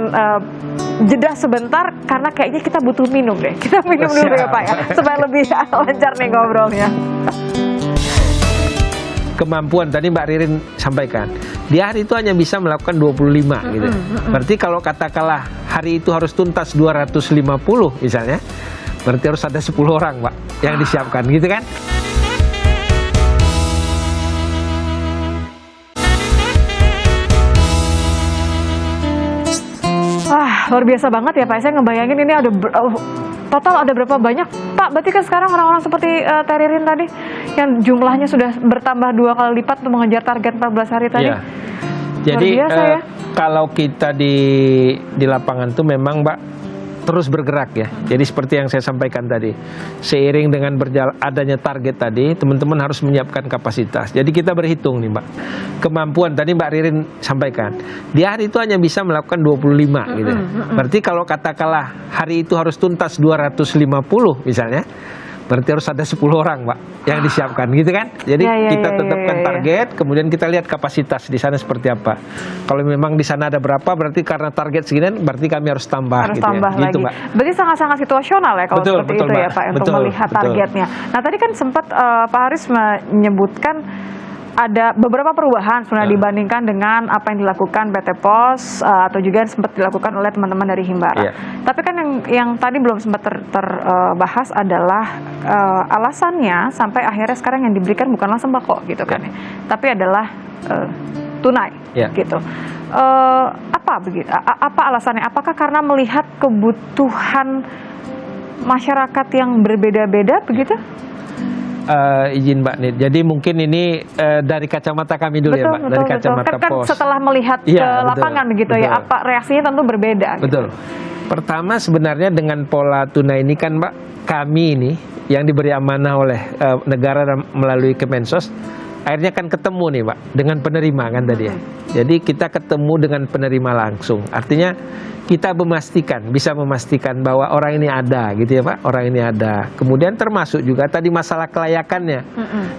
jeda sebentar karena kayaknya kita butuh minum deh. Kita minum dulu ya Pak ya, supaya lebih lancar nih ngobrolnya. Kemampuan tadi Mbak Ririn sampaikan, di hari itu hanya bisa melakukan 25 gitu. Berarti kalau katakanlah hari itu harus tuntas 250 misalnya, berarti harus ada 10 orang Mbak yang disiapkan gitu kan. Wah, luar biasa banget ya Pak. Saya ngebayangin ini ada total ada berapa banyak Pak? Berarti kan sekarang orang-orang seperti Teh Ririn tadi yang jumlahnya sudah bertambah 2 kali lipat untuk mengejar target 14 hari tadi. Iya. Jadi biasa, ya? kalau kita di lapangan tuh memang Mbak terus bergerak ya. Jadi seperti yang saya sampaikan tadi, seiring dengan adanya target tadi, teman-teman harus menyiapkan kapasitas. Jadi kita berhitung nih Mbak, kemampuan tadi Mbak Ririn sampaikan, di hari itu hanya bisa melakukan 25 gitu. Berarti kalau katakanlah hari itu harus tuntas 250 misalnya, berarti harus ada 10 orang Mbak yang disiapkan gitu kan. Jadi kita tetapkan target, kemudian kita lihat kapasitas di sana seperti apa. Kalau memang di sana ada berapa, berarti karena target segini berarti kami harus tambah gitu tambah ya. Gitu, lagi. Mbak. Berarti sangat-sangat situasional ya kalau seperti itu Mbak. ya Pak untuk melihat targetnya. Nah tadi kan sempat Pak Haris menyebutkan ada beberapa perubahan sebenarnya dibandingkan dengan apa yang dilakukan PT Pos atau juga yang sempat dilakukan oleh teman-teman dari Himbara. Tapi kan yang tadi belum sempat terbahas adalah alasannya sampai akhirnya sekarang yang diberikan bukanlah sembako gitu kan, tapi adalah tunai gitu. Apa begitu? Apa alasannya? Apakah karena melihat kebutuhan masyarakat yang berbeda-beda begitu? Izin Mbak Nit. Jadi mungkin ini dari kacamata kami dulu ya Mbak, dari kacamata kan Pos. Setelah melihat ke lapangan begitu ya, apa reaksinya tentu berbeda. Betul. Gitu. Pertama sebenarnya dengan pola tunai ini kan Mbak, kami ini yang diberi amanah oleh negara melalui Kemensos, akhirnya kan ketemu nih Mbak dengan penerima kan tadi ya. Jadi kita ketemu dengan penerima langsung. Artinya kita bisa memastikan bahwa orang ini ada gitu ya Pak, orang ini ada. Kemudian termasuk juga tadi masalah kelayakannya.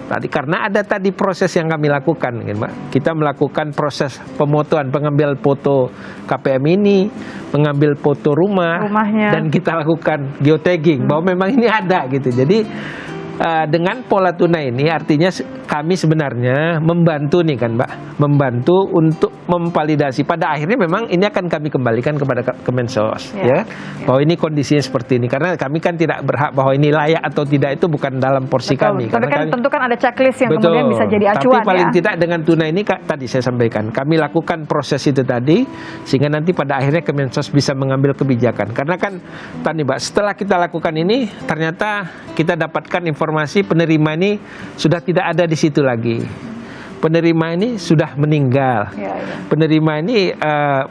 Tadi karena ada tadi proses yang kami lakukan gitu Mbak. Kita melakukan proses pemotoan, pengambil foto KPM ini, mengambil foto rumahnya, dan kita lakukan geotagging bahwa memang ini ada gitu. Jadi dengan pola tunai ini artinya kami sebenarnya membantu nih kan Mbak, membantu untuk memvalidasi. Pada akhirnya memang ini akan kami kembalikan kepada Kemensos ya, bahwa ini kondisinya seperti ini, karena kami kan tidak berhak bahwa ini layak atau tidak, itu bukan dalam porsi kami. Tapi kan tentu kan ada checklist yang betul, kemudian bisa jadi acuan. tapi paling tidak dengan tunai ini tadi saya sampaikan, kami lakukan proses itu tadi sehingga nanti pada akhirnya Kemensos bisa mengambil kebijakan. Karena kan tadi Mbak, setelah kita lakukan ini ternyata kita dapatkan informasi penerima ini sudah tidak ada di situ lagi. Penerima ini sudah meninggal. Penerima ini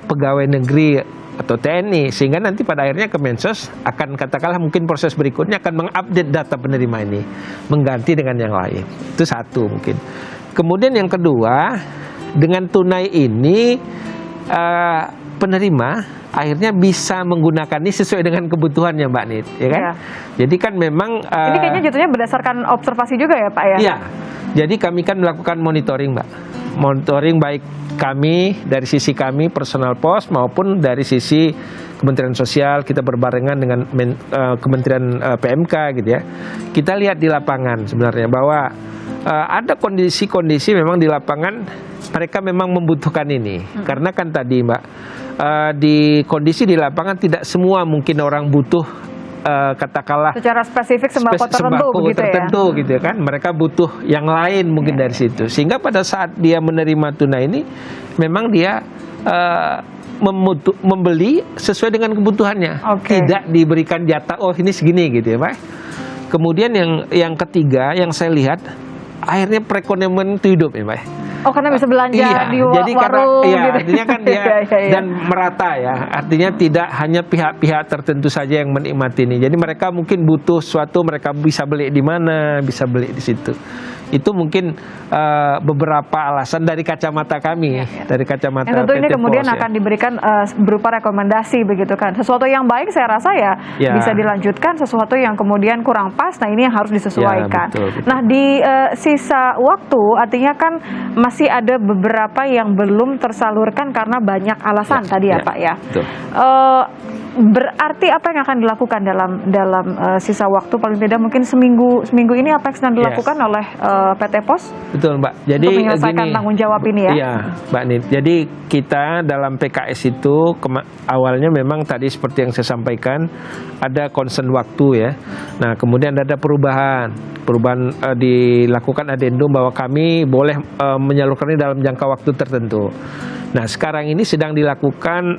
pegawai negeri atau TNI, sehingga nanti pada akhirnya Kemensos akan katakanlah mungkin proses berikutnya akan mengupdate data penerima ini, mengganti dengan yang lain. Itu satu mungkin. Kemudian yang kedua, dengan tunai ini penerima akhirnya bisa menggunakan ini sesuai dengan kebutuhannya Mbak Nit, ya kan? Jadi kan memang ini kayaknya jatuhnya berdasarkan observasi juga ya Pak ya? Iya. Jadi kami kan melakukan monitoring Mbak, monitoring baik kami dari sisi kami personal pos maupun dari sisi Kementerian Sosial, kita berbarengan dengan Kementerian PMK gitu ya. Kita lihat di lapangan sebenarnya bahwa ada kondisi-kondisi memang di lapangan mereka memang membutuhkan ini. Karena kan tadi Mbak, di kondisi di lapangan tidak semua mungkin orang butuh katakanlah Secara spesifik sembako tertentu begitu ya? gitu kan, mereka butuh yang lain mungkin dari situ, sehingga pada saat dia menerima tunai ini memang dia membeli sesuai dengan kebutuhannya, tidak diberikan jatah oh ini segini gitu ya Pak. Kemudian yang ketiga yang saya lihat akhirnya perekonomian itu hidup ya Pak. Oh, karena bisa belanja di jadi warung karena gitu. artinya kan dia dan merata ya, artinya tidak hanya pihak-pihak tertentu saja yang menikmati ini. Jadi mereka mungkin butuh suatu, mereka bisa beli di mana, bisa beli di situ. Itu mungkin beberapa alasan dari kacamata kami, dari kacamata yang tentu ini PT kemudian Pos, akan diberikan berupa rekomendasi begitu kan. Sesuatu yang baik saya rasa ya bisa dilanjutkan, sesuatu yang kemudian kurang pas, nah ini yang harus disesuaikan. Ya, betul. Nah di sisa waktu artinya kan masih ada beberapa yang belum tersalurkan karena banyak alasan tadi ya Pak ya. Betul. Berarti apa yang akan dilakukan dalam sisa waktu paling tidak mungkin seminggu ini apa yang sedang dilakukan oleh PT Pos? Betul Mbak. Jadi untuk menyelesaikan tanggung jawab ini ya. Iya Mbak Nit. Jadi kita dalam PKS itu awalnya memang tadi seperti yang saya sampaikan ada concern waktu ya. Nah kemudian ada perubahan dilakukan adendum bahwa kami boleh menyalurkan ini dalam jangka waktu tertentu. Nah sekarang ini sedang dilakukan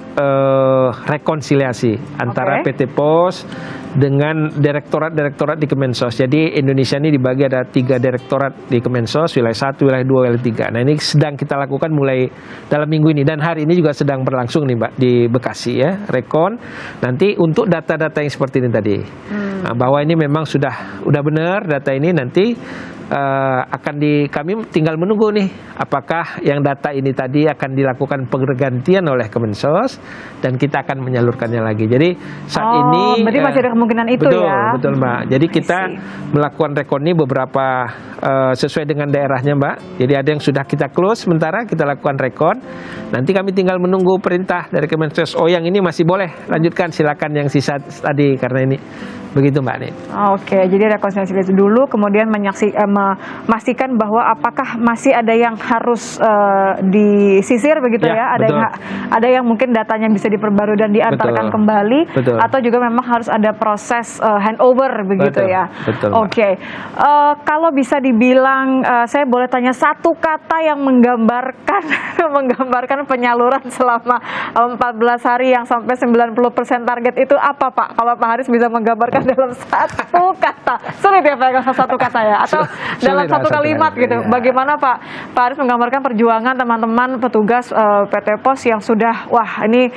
rekonsiliasi antara PT Pos dengan direktorat-direktorat di Kemensos. Jadi Indonesia ini dibagi ada 3 direktorat di Kemensos, wilayah 1, wilayah 2, wilayah 3. Nah ini sedang kita lakukan mulai dalam minggu ini dan hari ini juga sedang berlangsung nih Mbak di Bekasi ya, rekon. Nanti untuk data-data yang seperti ini tadi, nah, bahwa ini memang sudah benar data ini nanti kami tinggal menunggu nih apakah yang data ini tadi akan dilakukan penggantian oleh Kemensos dan kita akan menyalurkannya lagi. Jadi saat ini berarti masih ada kemungkinan itu ya. Betul Mbak. Jadi kita melakukan rekon ini beberapa sesuai dengan daerahnya Mbak. Jadi ada yang sudah kita close sementara kita lakukan rekon. Nanti kami tinggal menunggu perintah dari Kemensos. Oh yang ini masih boleh lanjutkan, silakan yang sisa tadi karena ini begitu Mbak Nit. Oke, jadi rekonsiliasi dulu, kemudian memastikan bahwa apakah masih ada yang harus disisir begitu ya, ada yang mungkin datanya bisa diperbarui dan diantarkan kembali, atau juga memang harus ada proses handover begitu ya. Oke, kalau bisa dibilang, saya boleh tanya satu kata yang menggambarkan penyaluran selama 14 hari yang sampai 90% target itu apa Pak? Kalau Pak Haris bisa menggambarkan dalam satu kata, sulit ya Pak satu kata ya, atau dalam satu kalimat gitu. Bagaimana Pak Haris menggambarkan perjuangan teman-teman petugas PT Pos yang sudah, wah ini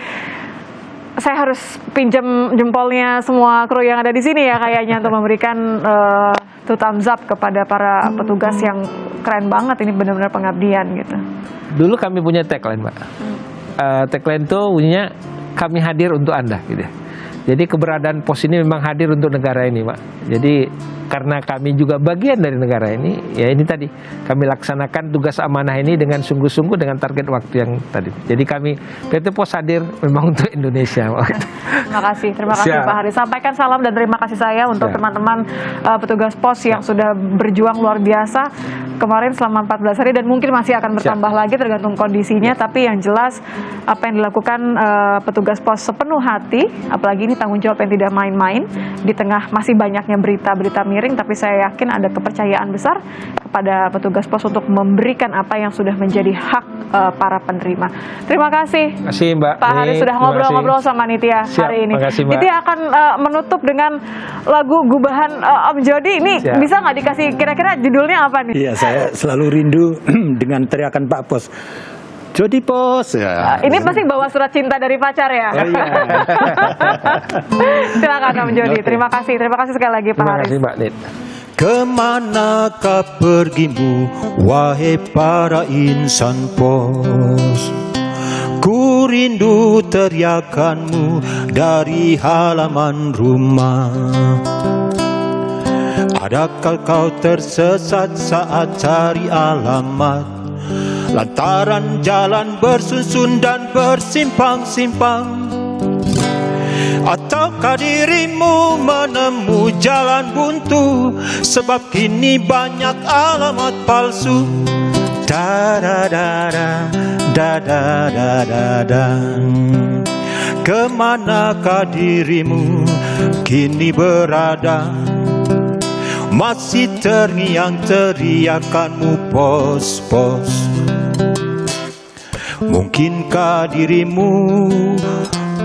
saya harus pinjam jempolnya semua kru yang ada di sini ya kayaknya untuk memberikan two thumbs up kepada para petugas yang keren banget, ini benar-benar pengabdian gitu. Dulu kami punya tagline Pak. Tagline itu bunyinya kami hadir untuk Anda gitu. Jadi keberadaan Pos ini memang hadir untuk negara ini Pak. Jadi karena kami juga bagian dari negara ini, ya ini tadi kami laksanakan tugas amanah ini dengan sungguh-sungguh dengan target waktu yang tadi. Jadi kami PT Pos hadir memang untuk Indonesia. Terima kasih Pak Haris. Sampaikan salam dan terima kasih saya untuk teman-teman petugas Pos yang sudah berjuang luar biasa kemarin selama 14 hari dan mungkin masih akan bertambah lagi tergantung kondisinya. Tapi yang jelas apa yang dilakukan petugas Pos sepenuh hati, apalagi ini tanggung jawab yang tidak main-main di tengah masih banyaknya berita-berita miring, tapi saya yakin ada kepercayaan besar kepada petugas Pos untuk memberikan apa yang sudah menjadi hak para penerima. Terima kasih. Terima kasih Mbak. Pak Haris sudah ngobrol-ngobrol sama Nitya hari ini. Nitya akan menutup dengan lagu gubahan Om Jody. Ini bisa nggak dikasih kira-kira judulnya apa nih? Iya, saya selalu rindu dengan teriakan Pak Pos. Jody Pos ya. Ini pasti bawa surat cinta dari pacar ya. Oh, iya. Silakan Om Jody. Terima kasih sekali lagi Pak Haris. Terima kasih Mbak Nit. Kemanakah pergimu wahai para insan Pos? Ku rindu teriakanmu dari halaman rumah. Adakah kau tersesat saat cari alamat? Lantaran jalan bersusun dan bersimpang-simpang, ataukah dirimu menemu jalan buntu? Sebab kini banyak alamat palsu. Da-da-da-da, da-da-da-da-da. Kemanakah dirimu kini berada. Masih terngiang teriakanmu pos-pos. Mungkinkah dirimu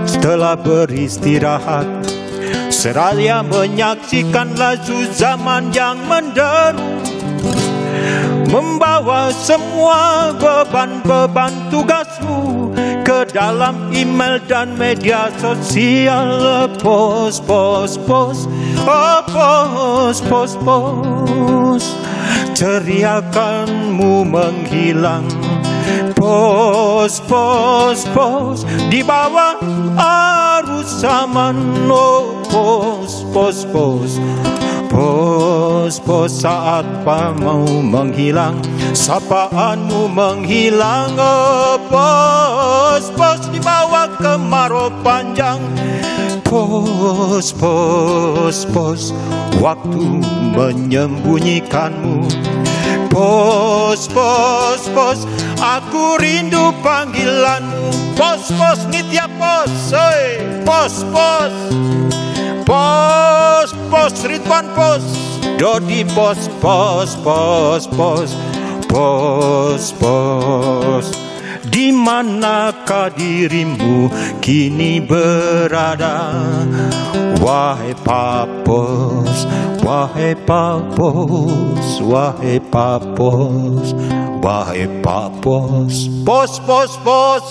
setelah beristirahat seraya menyaksikan laju zaman yang menderu, membawa semua beban-beban tugasmu ke dalam email dan media sosial. Pos, pos, pos, oh pos, pos, pos, teriakanmu menghilang. Pos, pos, pos, di bawah arus zaman. Oh pos, pos, pos, pos, pos, saat mau menghilang, sapaanmu menghilang. Oh pos, pos, di bawah kemarau panjang. Pos, pos, pos, waktu menyembunyikanmu. Pos, pos, pos, aku rindu panggilanmu. Pos, pos, Nitya pos, oi. Pos, pos, pos, pos, Ridwan pos, Dodi pos, pos, pos, pos, pos, pos. Di manakah dirimu kini berada? Wahai Papos, wahai Papos, wahai Papos, wahai Papos. Pos, pos, pos.